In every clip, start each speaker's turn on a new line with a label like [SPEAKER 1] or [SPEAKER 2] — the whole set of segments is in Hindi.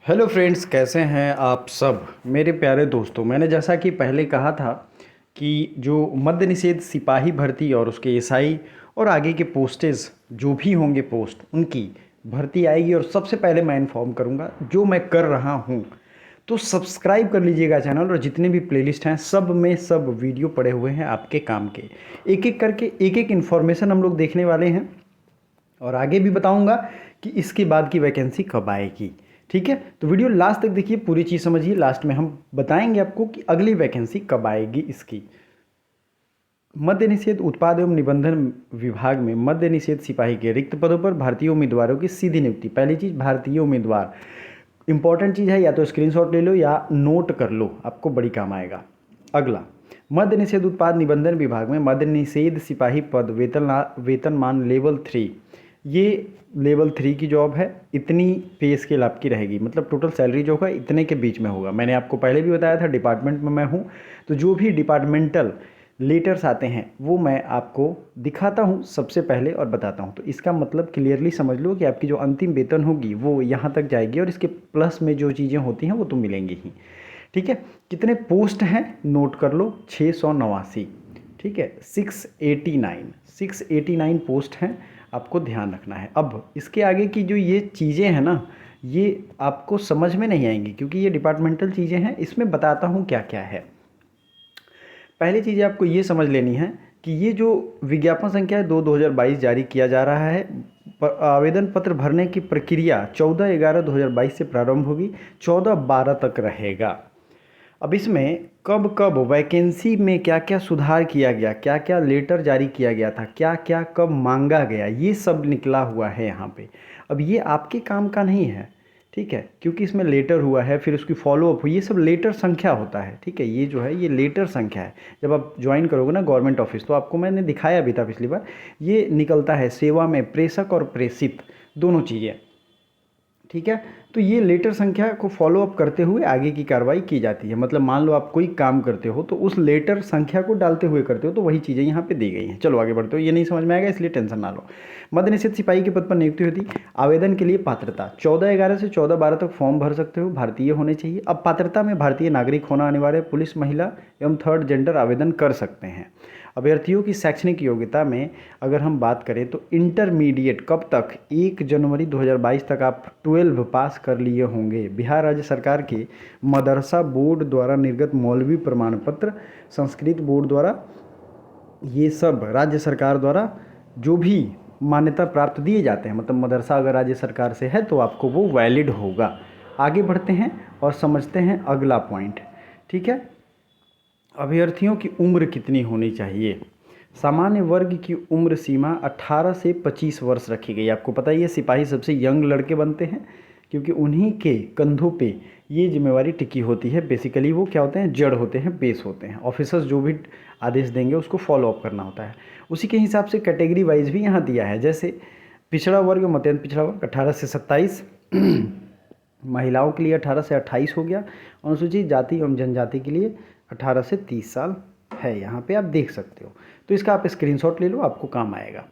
[SPEAKER 1] हेलो फ्रेंड्स, कैसे हैं आप सब मेरे प्यारे दोस्तों। मैंने जैसा कि पहले कहा था कि जो मद्य निषेध सिपाही भर्ती और उसके एसआई और आगे के पोस्टेज जो भी होंगे पोस्ट उनकी भर्ती आएगी और सबसे पहले मैं इन्फॉर्म करूंगा जो मैं कर रहा हूं। तो सब्सक्राइब कर लीजिएगा चैनल, और जितने भी प्लेलिस्ट हैं सब में सब वीडियो पड़े हुए हैं आपके काम के। एक एक करके एक एक इन्फॉर्मेशन हम लोग देखने वाले हैं और आगे भी बताऊंगा कि इसके बाद की वैकेंसी कब आएगी। ठीक है, तो वीडियो लास्ट तक देखिए, पूरी चीज़ समझिए। लास्ट में हम बताएंगे आपको कि अगली वैकेंसी कब आएगी इसकी। मद्य निषेध उत्पाद एवं निबंधन विभाग में मद्य निषेध सिपाही के रिक्त पदों पर भारतीय उम्मीदवारों की सीधी नियुक्ति। पहली चीज़, भारतीय उम्मीदवार इंपॉर्टेंट चीज़ है, या तो स्क्रीनशॉट ले लो या नोट कर लो, आपको बड़ी काम आएगा। अगला, मद्य निषेध उत्पाद निबंधन विभाग में मद्य निषेध सिपाही पद वेतनमान लेवल 3। ये लेवल 3 की जॉब है। इतनी पे स्केल आपकी रहेगी, मतलब टोटल सैलरी जो होगा इतने के बीच में होगा। मैंने आपको पहले भी बताया था, डिपार्टमेंट में मैं हूँ, तो जो भी डिपार्टमेंटल लेटर्स आते हैं वो मैं आपको दिखाता हूँ सबसे पहले और बताता हूँ। तो इसका मतलब क्लियरली समझ लो कि आपकी जो अंतिम वेतन होगी वो यहाँ तक जाएगी, और इसके प्लस में जो चीज़ें होती हैं वो तो मिलेंगी ही। ठीक है, कितने पोस्ट हैं नोट कर लो, 689। ठीक है, 689 पोस्ट हैं, आपको ध्यान रखना है। अब इसके आगे की जो ये चीज़ें हैं ना, ये आपको समझ में नहीं आएंगी क्योंकि ये डिपार्टमेंटल चीज़ें हैं। इसमें बताता हूँ क्या क्या है। पहली चीज़ आपको ये समझ लेनी है कि ये जो विज्ञापन संख्या है 2/2022 जारी किया जा रहा है। आवेदन पत्र भरने की प्रक्रिया 14/11/2022 से प्रारंभ होगी, 14/12 तक रहेगा। अब इसमें कब कब वैकेंसी में क्या क्या सुधार किया गया, क्या क्या लेटर जारी किया गया था, क्या क्या कब मांगा गया, ये सब निकला हुआ है यहाँ पे। अब ये आपके काम का नहीं है, ठीक है, क्योंकि इसमें लेटर हुआ है, फिर उसकी फॉलोअप हुई, ये सब लेटर संख्या होता है। ठीक है, ये जो है ये लेटर संख्या है। जब आप ज्वाइन करोगे ना गवर्नमेंट ऑफिस, तो आपको मैंने दिखाया भी था पिछली बार, ये निकलता है सेवा में प्रेषक और प्रेषित दोनों चीज़ें। ठीक है, तो ये लेटर संख्या को फॉलो अप करते हुए आगे की कार्रवाई की जाती है। मतलब मान लो आप कोई काम करते हो तो उस लेटर संख्या को डालते हुए करते हो, तो वही चीज़ें यहाँ पे दी गई हैं। चलो आगे बढ़ते हो, ये नहीं समझ में आएगा इसलिए टेंशन ना लो। मद्य निषेध सिपाही के पद पर नियुक्ति होती। आवेदन के लिए पात्रता 14/11 से 14/12 तक फॉर्म भर सकते हो, भारतीय होने चाहिए। अब पात्रता में भारतीय नागरिक होना अनिवार्य है। पुलिस, महिला एवं थर्ड जेंडर आवेदन कर सकते हैं। अभ्यर्थियों की शैक्षणिक योग्यता में अगर हम बात करें तो इंटरमीडिएट कब तक, 1 जनवरी 2022 तक आप 12 पास कर लिए होंगे। बिहार राज्य सरकार के मदरसा बोर्ड द्वारा निर्गत मौलवी प्रमाण पत्र, संस्कृत बोर्ड द्वारा, ये सब राज्य सरकार द्वारा जो भी मान्यता प्राप्त दिए जाते हैं, मतलब मदरसा अगर राज्य सरकार से है तो आपको वो वैलिड होगा। आगे बढ़ते हैं और समझते हैं अगला पॉइंट। ठीक है, अभ्यर्थियों की उम्र कितनी होनी चाहिए। सामान्य वर्ग की उम्र सीमा 18 से 25 वर्ष रखी गई। आपको पता ही है सिपाही सबसे यंग लड़के बनते हैं, क्योंकि उन्हीं के कंधों पे ये जिम्मेवारी टिकी होती है। बेसिकली वो क्या होते हैं, जड़ होते हैं, बेस होते हैं। ऑफिसर्स जो भी आदेश देंगे उसको फॉलो अप करना होता है। उसी के हिसाब से कैटेगरी वाइज भी यहाँ दिया है, जैसे पिछड़ा वर्ग, मध्यम पिछड़ा वर्ग 18 से 27, महिलाओं के लिए 18 से 28 हो गया। अनुसूचित जाति एवं जनजाति के लिए 18 से 30 साल है। यहाँ पे आप देख सकते हो, तो इसका आप स्क्रीनशॉट ले लो, आपको काम आएगा।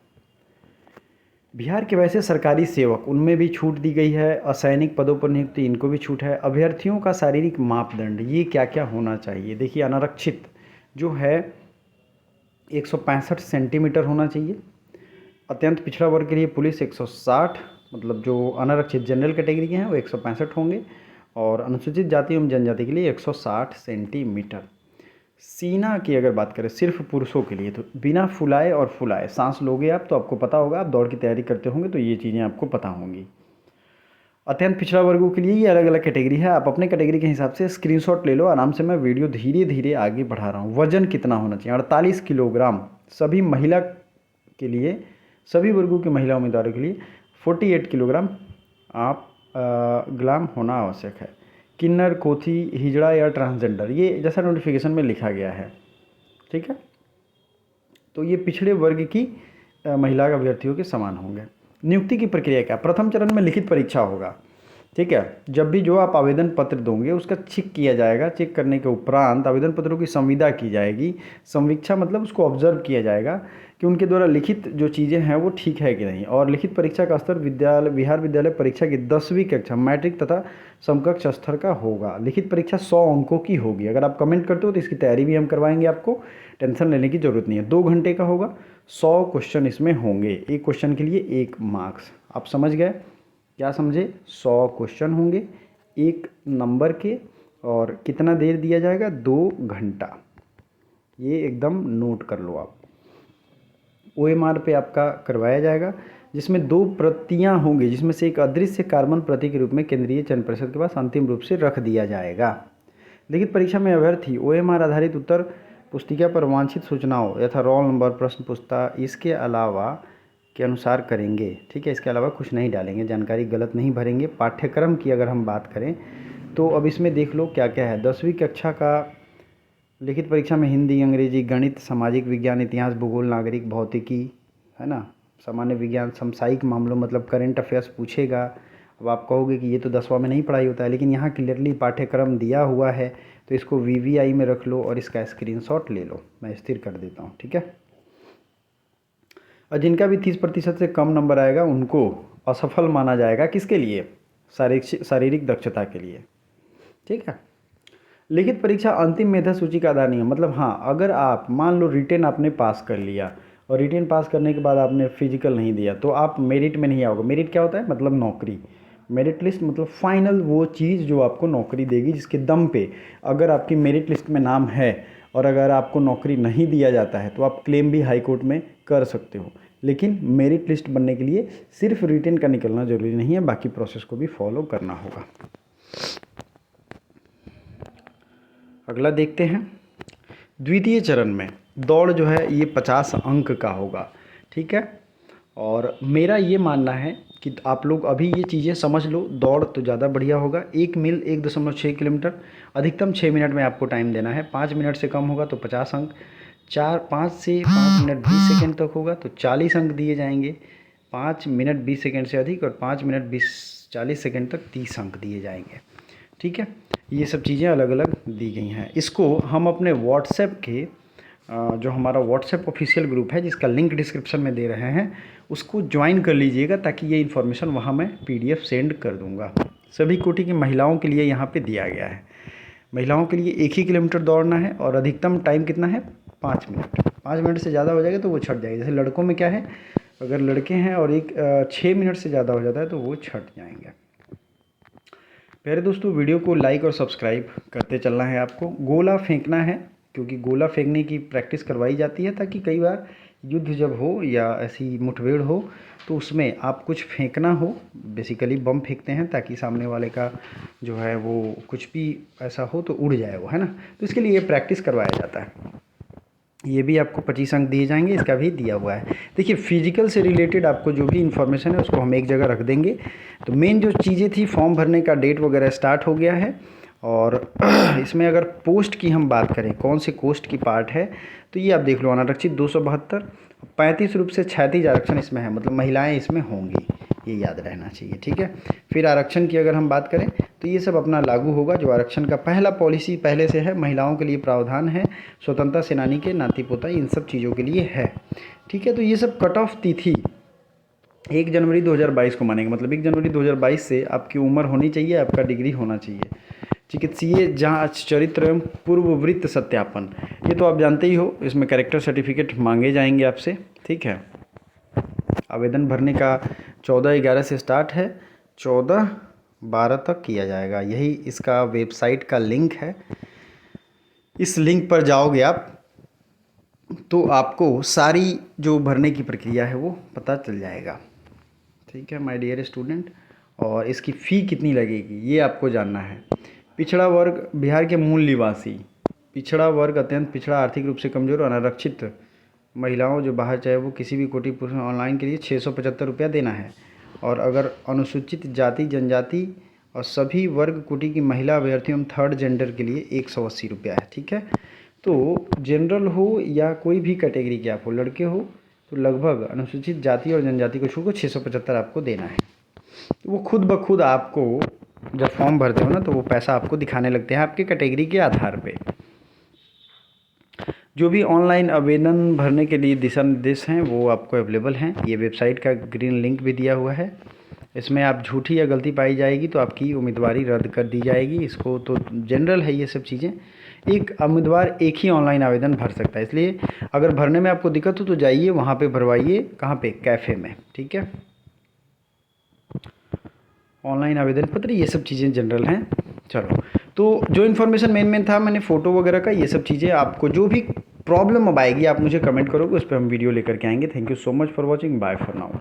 [SPEAKER 1] बिहार के वैसे सरकारी सेवक, उनमें भी छूट दी गई है। असैनिक पदों पर नियुक्ति, इनको भी छूट है। अभ्यर्थियों का शारीरिक मापदंड, ये क्या क्या होना चाहिए। देखिए, अनारक्षित जो है 165 सेंटीमीटर होना चाहिए। अत्यंत पिछड़ा वर्ग के लिए पुलिस 160, मतलब जो अनारक्षित जनरल कैटेगरी के हैं वो 165 होंगे, और अनुसूचित जाति एवं जनजाति के लिए 160 सेंटीमीटर। सीना की अगर बात करें सिर्फ पुरुषों के लिए, तो बिना फुलाए और फुलाए सांस लोगे आप, तो आपको पता होगा, आप दौड़ की तैयारी करते होंगे तो ये चीज़ें आपको पता होंगी। अत्यंत पिछड़ा वर्गों के लिए ये अलग अलग कैटेगरी है, आप अपने कैटेगरी के हिसाब से स्क्रीनशॉट ले लो आराम से। मैं वीडियो धीरे धीरे आगे बढ़ा रहा हूँ। वजन कितना होना चाहिए, 48 किलोग्राम। सभी महिला के लिए, सभी वर्गों के महिला उम्मीदवारों के लिए 48 किलोग्राम आप ग्राम होना आवश्यक है। किन्नर, कोथी, हिजड़ा या ट्रांसजेंडर, ये जैसा नोटिफिकेशन में लिखा गया है। ठीक है, तो ये पिछड़े वर्ग की महिला अभ्यर्थियों के समान होंगे। नियुक्ति की प्रक्रिया क्या, प्रथम चरण में लिखित परीक्षा होगा। ठीक है। जब भी जो आप आवेदन पत्र दोगे उसका चेक किया जाएगा, चेक करने के उपरांत आवेदन पत्रों की संविदा की जाएगी। संवीक्षा मतलब उसको ऑब्जर्व किया जाएगा कि उनके द्वारा लिखित जो चीज़ें हैं वो ठीक है कि नहीं। और लिखित परीक्षा का स्तर बिहार विद्यालय परीक्षा की 10वीं कक्षा मैट्रिक तथा समकक्ष स्तर का होगा। लिखित परीक्षा 100 अंकों की होगी। अगर आप कमेंट करते हो तो इसकी तैयारी भी हम करवाएंगे, आपको टेंशन लेने की ज़रूरत नहीं है। 2 घंटे का होगा, 100 क्वेश्चन इसमें होंगे, एक क्वेश्चन के लिए 1 मार्क्स। आप समझ गए? क्या समझे? 100 क्वेश्चन होंगे 1 नंबर के, और कितना देर दिया जाएगा? 2 घंटा। ये एकदम नोट कर लो आप। OMR पे आपका करवाया जाएगा, जिसमें 2 प्रतियां होंगी, जिसमें से एक अदृश्य कार्बन प्रति के रूप में केंद्रीय चयन परिषद के पास अंतिम रूप से रख दिया जाएगा। लिखित परीक्षा में अभ्यर्थी OMR आधारित उत्तर पुस्तिका पर वांछित सूचनाओं यथा रोल नंबर, प्रश्न पुस्तिका इसके अलावा के अनुसार करेंगे। ठीक है, इसके अलावा कुछ नहीं डालेंगे, जानकारी गलत नहीं भरेंगे। पाठ्यक्रम की अगर हम बात करें तो अब इसमें देख लो क्या क्या है। 10वीं कक्षा का लिखित परीक्षा में हिंदी, अंग्रेजी, गणित, सामाजिक विज्ञान, इतिहास, भूगोल, नागरिक, भौतिकी, है ना, सामान्य विज्ञान, समसामयिक मामलों मतलब करंट अफेयर्स पूछेगा। अब आप कहोगे कि ये तो 10वां में नहीं पढ़ाई होता है, लेकिन यहाँ क्लियरली पाठ्यक्रम दिया हुआ है, तो इसको VVI में रख लो और इसका स्क्रीनशॉट ले लो। मैं स्थिर कर देता हूँ, ठीक है। और जिनका भी 30% से कम नंबर आएगा उनको असफल माना जाएगा। किसके लिए? शारीरिक दक्षता के लिए, ठीक है। लिखित परीक्षा अंतिम मेधा सूची का आधार नहीं है। मतलब हाँ, अगर आप मान लो रिटेन आपने पास कर लिया और रिटेन पास करने के बाद आपने फिजिकल नहीं दिया तो आप मेरिट में नहीं आओगे। मेरिट क्या होता है? मतलब नौकरी। मेरिट लिस्ट मतलब फाइनल वो चीज़ जो आपको नौकरी देगी, जिसके दम पे अगर आपकी मेरिट लिस्ट में नाम है और अगर आपको नौकरी नहीं दिया जाता है तो आप क्लेम भी हाई कोर्ट में कर सकते हो। लेकिन मेरिट लिस्ट बनने के लिए सिर्फ रिटेन का निकलना ज़रूरी नहीं है, बाकी प्रोसेस को भी फॉलो करना होगा। अगला देखते हैं। द्वितीय चरण में दौड़ जो है ये 50 अंक का होगा, ठीक है। और मेरा ये मानना है कि आप लोग अभी ये चीज़ें समझ लो, दौड़ तो ज़्यादा बढ़िया होगा। 1 मील 1.6 किलोमीटर, अधिकतम 6 मिनट में आपको टाइम देना है। 5 मिनट से कम होगा तो 50 अंक, 5 से 5 मिनट 20 सेकेंड तक होगा तो 40 अंक दिए जाएंगे। 5 मिनट 20 सेकेंड से अधिक और 5 मिनट 40 सेकेंड तक 30 अंक दिए जाएंगे, ठीक है। ये सब चीज़ें अलग अलग दी गई हैं। इसको हम अपने व्हाट्सएप के जो हमारा व्हाट्सएप ऑफिशियल ग्रुप है, जिसका लिंक डिस्क्रिप्शन में दे रहे हैं, उसको ज्वाइन कर लीजिएगा, ताकि ये इन्फॉर्मेशन वहाँ मैं PDF सेंड कर दूँगा। सभी कोटि की महिलाओं के लिए यहाँ पे दिया गया है। महिलाओं के लिए 1 ही किलोमीटर दौड़ना है और अधिकतम टाइम कितना है? 5 मिनट। 5 मिनट से ज़्यादा हो जाएगा तो वो छट जाएगी। जैसे लड़कों में क्या है, अगर लड़के हैं और 6 मिनट से ज़्यादा हो जाता है तो वो छट जाएंगे। प्यारे दोस्तों, वीडियो को लाइक और सब्सक्राइब करते चलना है आपको। गोला फेंकना है, क्योंकि गोला फेंकने की प्रैक्टिस करवाई जाती है, ताकि कई बार युद्ध जब हो या ऐसी मुठभेड़ हो तो उसमें आप कुछ फेंकना हो। बेसिकली बम फेंकते हैं ताकि सामने वाले का जो है वो कुछ भी ऐसा हो तो उड़ जाए वो, है ना। तो इसके लिए ये प्रैक्टिस करवाया जाता है। ये भी आपको 25 अंक दिए जाएंगे, इसका भी दिया हुआ है। देखिए, फिजिकल से रिलेटेड आपको जो भी इन्फॉर्मेशन है उसको हम एक जगह रख देंगे। तो मेन जो चीज़ें थी, फॉर्म भरने का डेट वगैरह स्टार्ट हो गया है। और इसमें अगर पोस्ट की हम बात करें, कौन से पोस्ट की पार्ट है, तो ये आप देख लो। अनारक्षित 272, 35 रूप से क्षैतिज आरक्षण इसमें है, मतलब महिलाएं इसमें होंगी, ये याद रहना चाहिए, ठीक है। फिर आरक्षण की अगर हम बात करें तो ये सब अपना लागू होगा। जो आरक्षण का पहला पॉलिसी पहले से है, महिलाओं के लिए प्रावधान है, स्वतंत्रता सेनानी के नाती पोता, इन सब चीज़ों के लिए है, ठीक है। तो ये सब कट ऑफ तिथि 1 जनवरी 2022 को मानेंगे। मतलब 1 जनवरी 2022 से आपकी उम्र होनी चाहिए, आपका डिग्री होना चाहिए। चिकित्सीय जांच, चरित्र एवं पूर्ववृत्त सत्यापन, ये तो आप जानते ही हो, इसमें कैरेक्टर सर्टिफिकेट मांगे जाएंगे आपसे, ठीक है। आवेदन भरने का 14/11 से स्टार्ट है, 14/12 तक किया जाएगा। यही इसका वेबसाइट का लिंक है। इस लिंक पर जाओगे आप तो आपको सारी जो भरने की प्रक्रिया है वो पता चल जाएगा, ठीक है माय डियर स्टूडेंट। और इसकी फ़ी कितनी लगेगी ये आपको जानना है। पिछड़ा वर्ग, बिहार के मूल निवासी, पिछड़ा वर्ग, अत्यंत पिछड़ा, आर्थिक रूप से कमज़ोर और अनारक्षित महिलाओं जो बाहर, चाहे वो किसी भी कोटि पुरुष, ऑनलाइन के लिए 675 रुपया देना है। और अगर अनुसूचित जाति जनजाति और सभी वर्ग कोटि की महिला अभ्यर्थियों 3rd जेंडर के लिए 180 रुपया है, ठीक है। तो जनरल हो या कोई भी कैटेगरी के आप हो, लड़के हो तो लगभग अनुसूचित जाति और जनजाति को छोड़कर 675 आपको देना है। तो वो खुद ब खुद आपको जब फॉर्म भरते हो ना तो वो पैसा आपको दिखाने लगते हैं आपके कैटेगरी के आधार पे। जो भी ऑनलाइन आवेदन भरने के लिए दिशा निर्देश हैं वो आपको अवेलेबल हैं। ये वेबसाइट का ग्रीन लिंक भी दिया हुआ है। इसमें आप झूठी या गलती पाई जाएगी तो आपकी उम्मीदवारी रद्द कर दी जाएगी। इसको तो जनरल है ये सब चीज़ें। एक उम्मीदवार एक ही ऑनलाइन आवेदन भर सकता है, इसलिए अगर भरने में आपको दिक्कत हो तो जाइए वहाँ पे भरवाइए। कहाँ पे? कैफ़े में, ठीक है। ऑनलाइन आवेदन पत्र ये सब चीज़ें जनरल हैं। चलो, तो जो इन्फॉर्मेशन मेन था मैंने फ़ोटो वगैरह का, ये सब चीज़ें आपको जो भी प्रॉब्लम अब आएगी आप मुझे कमेंट करोगे, उस पर हम वीडियो लेकर के आएंगे। Thank you so much for watching, bye for now.